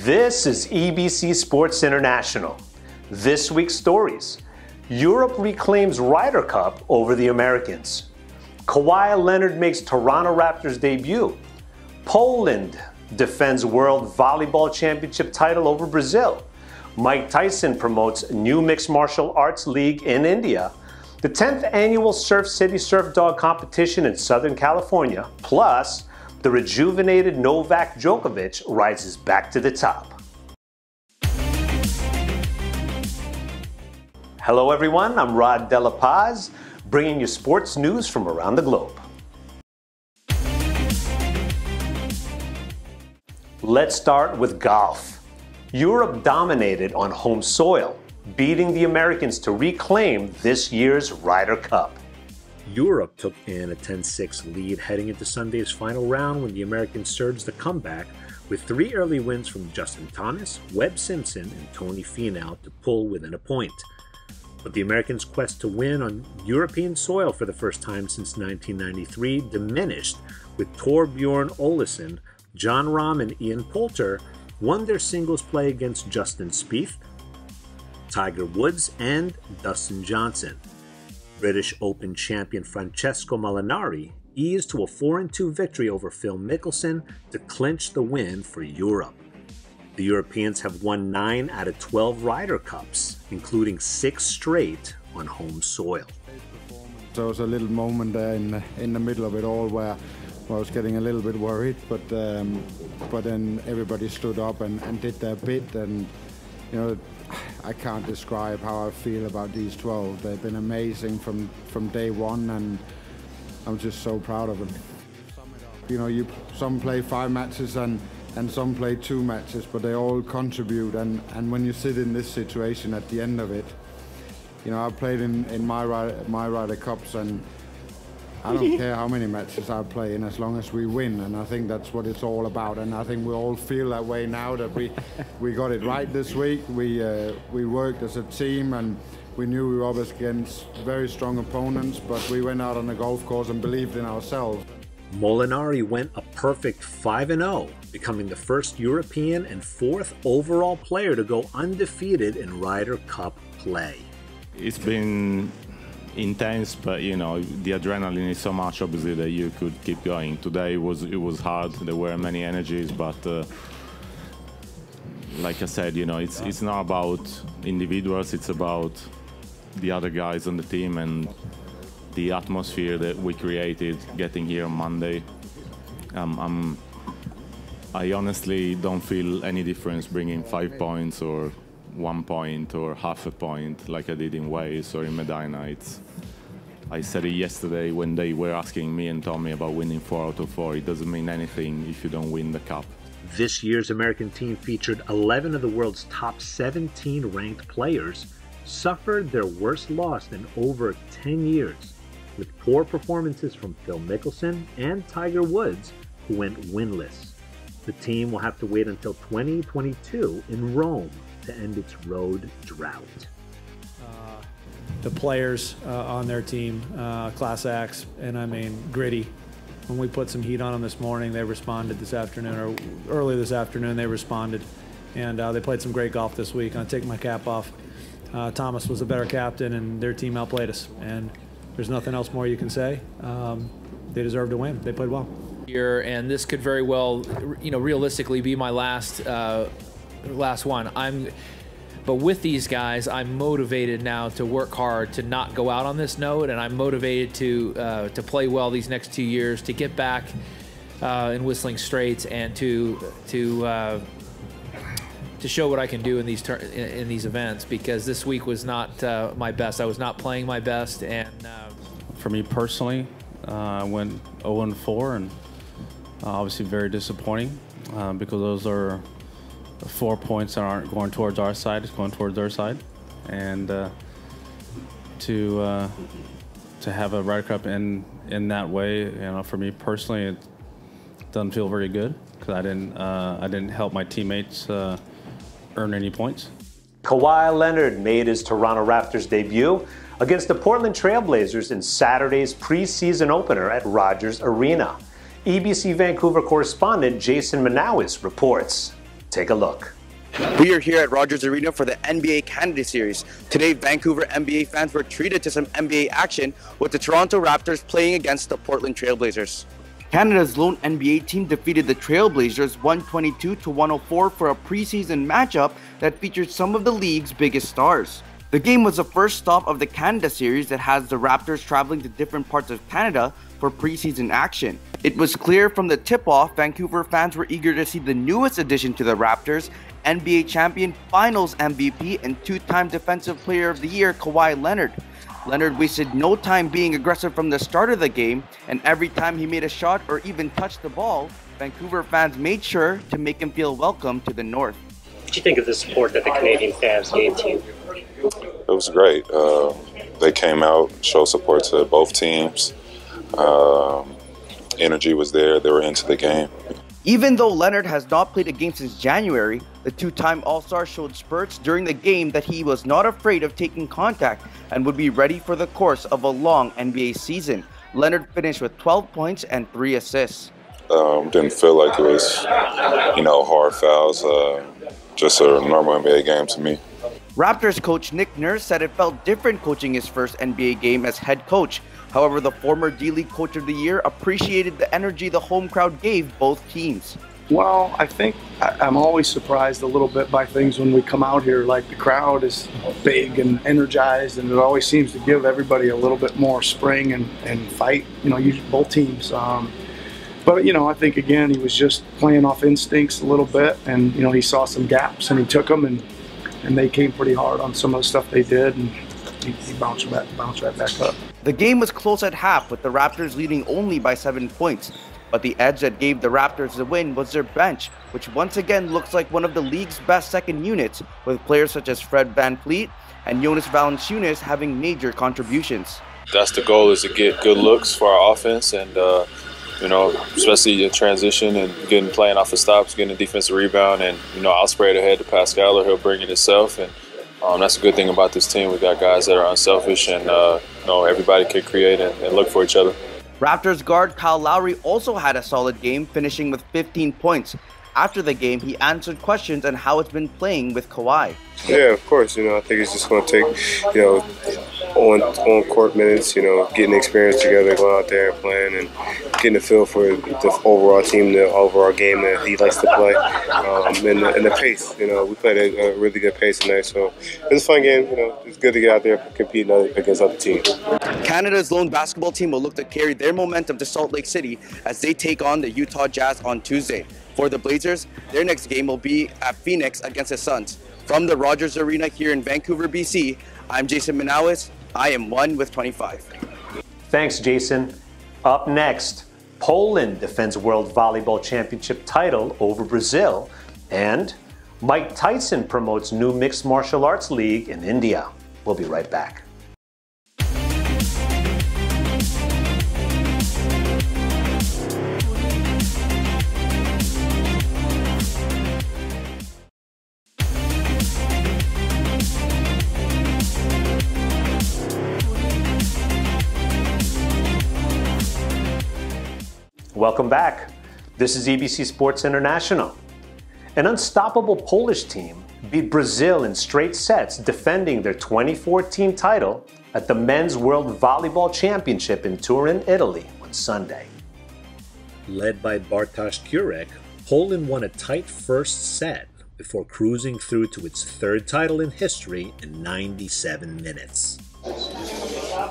This is EBC Sports International. This week's stories. Europe reclaims Ryder Cup over the Americans. Kawhi Leonard makes Toronto Raptors debut. Poland defends World Volleyball Championship title over Brazil. Mike Tyson promotes new mixed martial arts league in India. The 10th annual Surf City Surf Dog competition in Southern California, plus the rejuvenated Novak Djokovic rises back to the top. Hello everyone, I'm Rod De La Paz, bringing you sports news from around the globe. Let's start with golf. Europe dominated on home soil, beating the Americans to reclaim this year's Ryder Cup. Europe took in a 10-6 lead heading into Sunday's final round when the Americans surged the comeback with 3 early wins from Justin Thomas, Webb Simpson, and Tony Finau to pull within a point. But the Americans' quest to win on European soil for the first time since 1993 diminished with Torbjorn Olesen, Jon Rahm, and Ian Poulter won their singles play against Justin Spieth, Tiger Woods, and Dustin Johnson. British Open champion Francesco Molinari eased to a 4-2 victory over Phil Mickelson to clinch the win for Europe. The Europeans have won 9 out of 12 Ryder Cups, including 6 straight on home soil. There was a little moment there in the middle of it all where I was getting a little bit worried, but then everybody stood up and did their bit, and you know, I can't describe how I feel about these 12. They've been amazing from day one, and I'm just so proud of them. You know, some play 5 matches and some play 2 matches, but they all contribute, and when you sit in this situation at the end of it, you know, I've played in my Ryder Cups, and I don't care how many matches I play in as long as we win, and I think that's what it's all about, and I think we all feel that way now that we got it right this week. We worked as a team, and we knew we were up against very strong opponents, but we went out on the golf course and believed in ourselves. Molinari went a perfect 5-0, becoming the first European and 4th overall player to go undefeated in Ryder Cup play. It's been intense, but you know, the adrenaline is so much obviously that you could keep going. Today it was hard. There were many energies, but like I said, you know, it's not about individuals. It's about the other guys on the team and the atmosphere that we created getting here on Monday. I honestly don't feel any difference bringing 5 points or 1 point or half a point like I did in Wales or in Medina. I said it yesterday when they were asking me and Tommy about winning 4 out of 4. It doesn't mean anything if you don't win the cup. This year's American team featured 11 of the world's top 17 ranked players, suffered their worst loss in over 10 years, with poor performances from Phil Mickelson and Tiger Woods, who went winless. The team will have to wait until 2022 in Rome to end its road drought. The players on their team, class acts, and I mean gritty. When we put some heat on them this morning, they responded this afternoon, or early this afternoon they responded, and they played some great golf this week. I take my cap off. Thomas was a better captain, and their team outplayed us, and there's nothing else more you can say. They deserve to win. They played well. And this could very well, you know, realistically be my last one. But with these guys, I'm motivated now to work hard to not go out on this note, and I'm motivated to play well these next 2 years, to get back in Whistling Straits, and to show what I can do in these events, because this week was not my best. I was not playing my best, and for me personally, I went 0-4, and obviously very disappointing because those are 4 points that aren't going towards our side, it's going towards their side. And to have a Ryder Cup in that way, you know, for me personally, it doesn't feel very good because I didn't help my teammates earn any points. Kawhi Leonard made his Toronto Raptors debut against the Portland Trail Blazers in Saturday's preseason opener at Rogers Arena. EBC Vancouver correspondent Jason Manawis reports. Take a look. We are here at Rogers Arena for the NBA Canada Series. Today, Vancouver NBA fans were treated to some NBA action with the Toronto Raptors playing against the Portland Trailblazers. Canada's lone NBA team defeated the Trailblazers 122-104 for a preseason matchup that featured some of the league's biggest stars. The game was the first stop of the Canada Series that has the Raptors traveling to different parts of Canada for preseason action. It was clear from the tip-off Vancouver fans were eager to see the newest addition to the Raptors, NBA champion, Finals MVP, and two-time Defensive Player of the Year Kawhi Leonard. Leonard wasted no time being aggressive from the start of the game, and every time he made a shot or even touched the ball, Vancouver fans made sure to make him feel welcome to the North. What do you think of the support that the Canadian fans gave to you? It was great. They came out, showed support to both teams. Energy was there. They were into the game. Even though Leonard has not played a game since January, the two-time All-Star showed spurts during the game that he was not afraid of taking contact and would be ready for the course of a long NBA season. Leonard finished with 12 points and 3 assists. Didn't feel like it was, hard fouls. Just a normal NBA game to me. Raptors coach Nick Nurse said it felt different coaching his first NBA game as head coach. However, the former D-League Coach of the Year appreciated the energy the home crowd gave both teams. Well, I think I'm always surprised a little bit by things when we come out here. Like, the crowd is big and energized, and it always seems to give everybody a little bit more spring and fight, usually both teams. But, I think, again, he was just playing off instincts a little bit, and, he saw some gaps, and he took them, and they came pretty hard on some of the stuff they did, and he bounced right back up. The game was close at half, with the Raptors leading only by 7 points. But the edge that gave the Raptors the win was their bench, which once again looks like one of the league's best second units, with players such as Fred VanVleet and Jonas Valanciunas having major contributions. That's the goal, is to get good looks for our offense, and especially in transition and playing off of stops, getting a defensive rebound, and I'll spray it ahead to Pascal, or he'll bring it himself. And that's a good thing about this team. We got guys that are unselfish, and everybody can create and look for each other. Raptors guard Kyle Lowry also had a solid game, finishing with 15 points. After the game, he answered questions on how it's been playing with Kawhi. Yeah, of course. I think it's just going to take, on court minutes, getting experience together, going out there and playing, and getting a feel for the overall team, the overall game that he likes to play, and the pace. We played a really good pace tonight, so it was a fun game. It's good to get out there and compete against other teams. Canada's lone basketball team will look to carry their momentum to Salt Lake City as they take on the Utah Jazz on Tuesday. For the Blazers, their next game will be at Phoenix against the Suns. From the Rogers Arena here in Vancouver, BC, I'm Jason Manawis. I am 1 with 25. Thanks, Jason. Up next, Poland defends World Volleyball Championship title over Brazil, and Mike Tyson promotes new mixed martial arts league in India. We'll be right back. Welcome back. This is EBC Sports International. An unstoppable Polish team beat Brazil in straight sets, defending their 2014 title at the Men's World Volleyball Championship in Turin, Italy on Sunday. Led by Bartosz Kurek, Poland won a tight first set before cruising through to its third title in history in 97 minutes.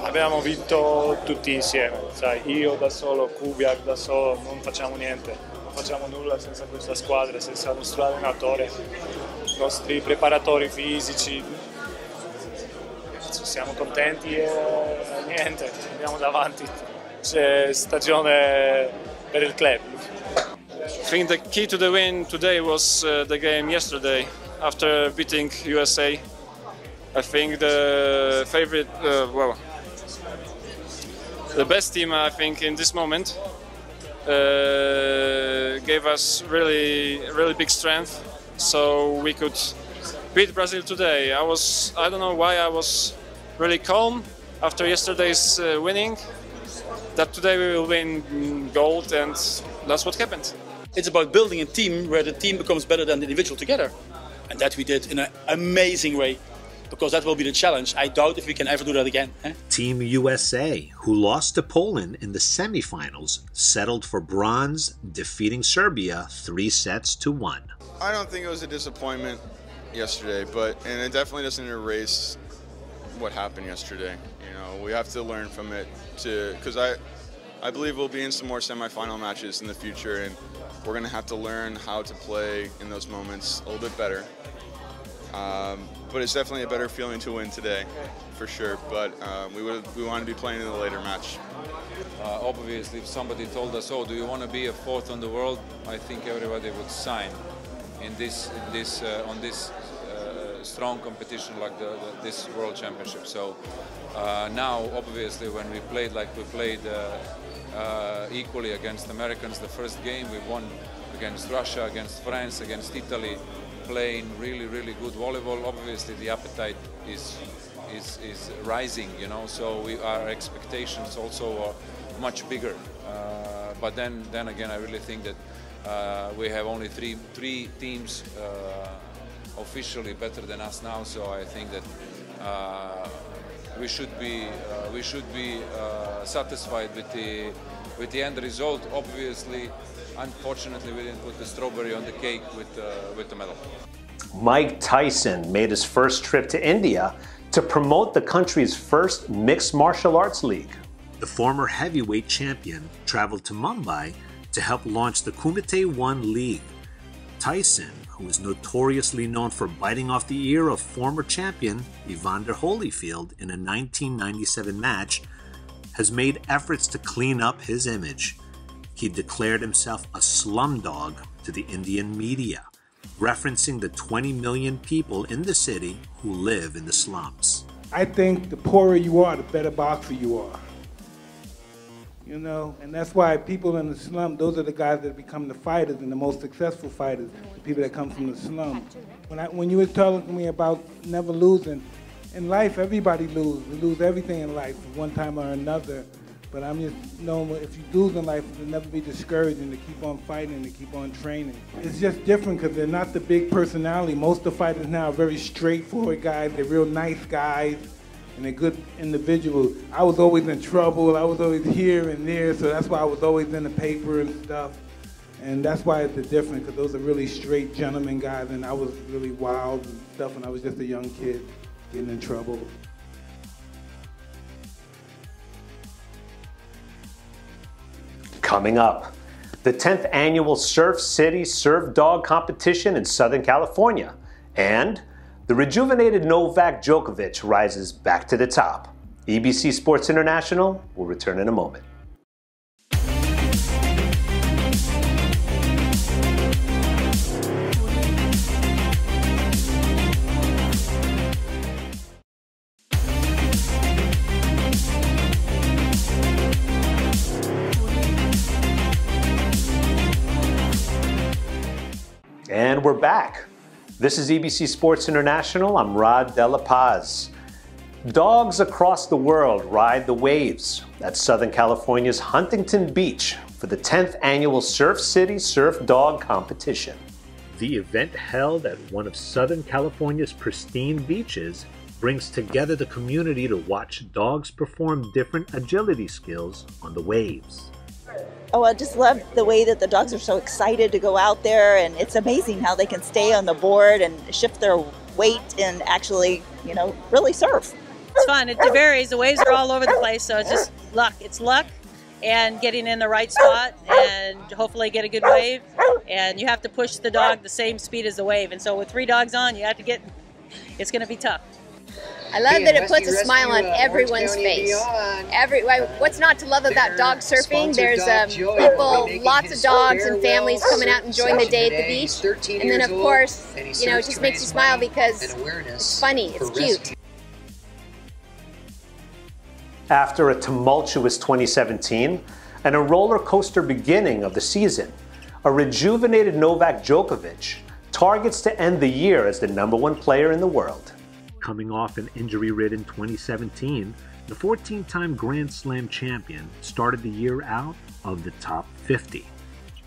Abbiamo vinto tutti insieme, sai, io da solo, Kubiak da solo, non facciamo niente, non facciamo nulla senza questa squadra, senza il nostro allenatore, i nostri preparatori fisici. Siamo contenti e niente, andiamo davanti. C'è stagione per il club. I think the key to the win today was the game yesterday after beating USA. I think the favorite, the best team, I think, in this moment gave us really big strength, so we could beat Brazil today. I don't know why I was really calm after yesterday's winning, that today we will win gold, and that's what happened. It's about building a team where the team becomes better than the individual together. And that we did in an amazing way, because that will be the challenge. I doubt if we can ever do that again. Team USA, who lost to Poland in the semifinals, settled for bronze, defeating Serbia 3-1. I don't think it was a disappointment yesterday, and it definitely doesn't erase what happened yesterday. You know, we have to learn from it because I believe we'll be in some more semifinal matches in the future, and we're going to have to learn how to play in those moments a little bit better. But it's definitely a better feeling to win today, for sure. But we want to be playing in the later match. Obviously, if somebody told us, "Oh, do you want to be a fourth on the world?" I think everybody would sign on this strong competition like this World Championship. So now, obviously, when we played like we played equally against Americans, the first game we won against Russia, against France, against Italy, playing really, really good volleyball. Obviously, the appetite is rising, you know. So our expectations also are much bigger. But then again, I really think that we have only three teams officially better than us now. So I think that we should be satisfied with the end result. Obviously, unfortunately, we didn't put the strawberry on the cake with the medal. Mike Tyson made his first trip to India to promote the country's first mixed martial arts league. The former heavyweight champion traveled to Mumbai to help launch the Kumite 1 League. Tyson, who is notoriously known for biting off the ear of former champion Evander Holyfield in a 1997 match, has made efforts to clean up his image. He declared himself a slumdog to the Indian media, referencing the 20 million people in the city who live in the slums. I think the poorer you are, the better boxer you are. You know, and that's why people in the slum, those are the guys that become the fighters and the most successful fighters, the people that come from the slum. When you were telling me about never losing, in life everybody loses. We lose everything in life one time or another. But I'm just knowing if you lose in life, to never be discouraged and to keep on fighting and to keep on training. It's just different because they're not the big personality. Most of the fighters now are very straightforward guys. They're real nice guys and they're good individuals. I was always in trouble. I was always here and there, so that's why I was always in the paper and stuff. And that's why it's the difference, because those are really straight gentleman guys, and I was really wild and stuff, and I was just a young kid getting in trouble. Coming up, the 10th annual Surf City Surf Dog competition in Southern California, and the rejuvenated Novak Djokovic rises back to the top. EBC Sports International will return in a moment. And we're back. This is EBC Sports International. I'm Rod De La Paz. Dogs across the world ride the waves at Southern California's Huntington Beach for the 10th annual Surf City Surf Dog competition. The event, held at one of Southern California's pristine beaches, brings together the community to watch dogs perform different agility skills on the waves. Oh, I just love the way that the dogs are so excited to go out there, and it's amazing how they can stay on the board and shift their weight and actually, you know, really surf. It's fun. It varies. The waves are all over the place, so it's just luck. It's luck and getting in the right spot and hopefully get a good wave. And you have to push the dog the same speed as the wave. And so with 3 dogs on, you have to get, it's going to be tough. I love that it puts a smile on everyone's face. What's not to love about dog surfing? There's people, lots of dogs and families coming out enjoying the day at the beach. And then, of course, you know, it just makes you smile because it's funny, it's cute. After a tumultuous 2017 and a roller coaster beginning of the season, a rejuvenated Novak Djokovic targets to end the year as the #1 player in the world. Coming off an injury-ridden 2017, the 14-time Grand Slam champion started the year out of the top 50.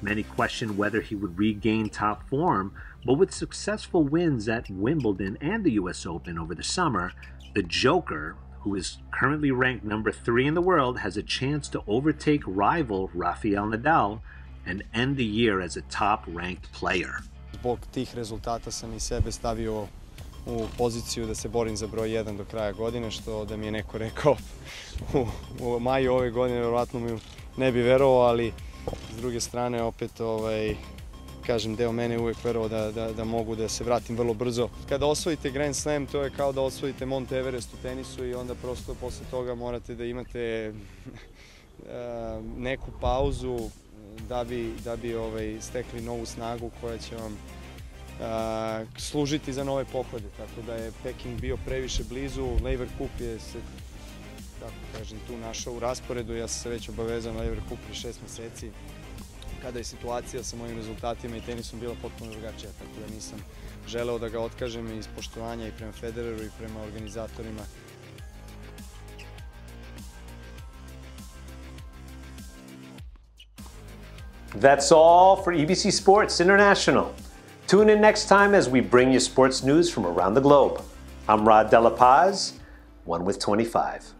Many questioned whether he would regain top form, but with successful wins at Wimbledon and the US Open over the summer, the Joker, who is currently ranked number 3 in the world, has a chance to overtake rival Rafael Nadal and end the year as a top-ranked player. Zbog tih rezultata sam I sebe stavio u poziciju da se borim za broj 1 do kraja godine, što da mi je neko rekao u maju ove godine, vjerovatno mi ne bi verovao, ali s druge strane opet kažem, deo mene uvek verovao da mogu da se vratim vrlo brzo. Kada osvojite Grand Slam, to je kao da osvojite Mount Everest u tenisu I onda prosto posle toga morate da imate neku pauzu da bi stekli novu snagu koja će vam služiti za nove pohode. Tako da je Peking bio previše blizu, Laver Cup je se, tako kažem, tu našao u rasporedu, ja sam se već obavezao na Laver Cup pre 6 meseci, kada je situacija sa mojim rezultatima I tenisom bila potpuno drugačija, tako da nisam želeo da ga otkažem iz poštovanja I prema Federeru I prema organizatorima. That's all for EBC Sports International. Tune in next time as we bring you sports news from around the globe. I'm Rod Della Paz, 1 with 25.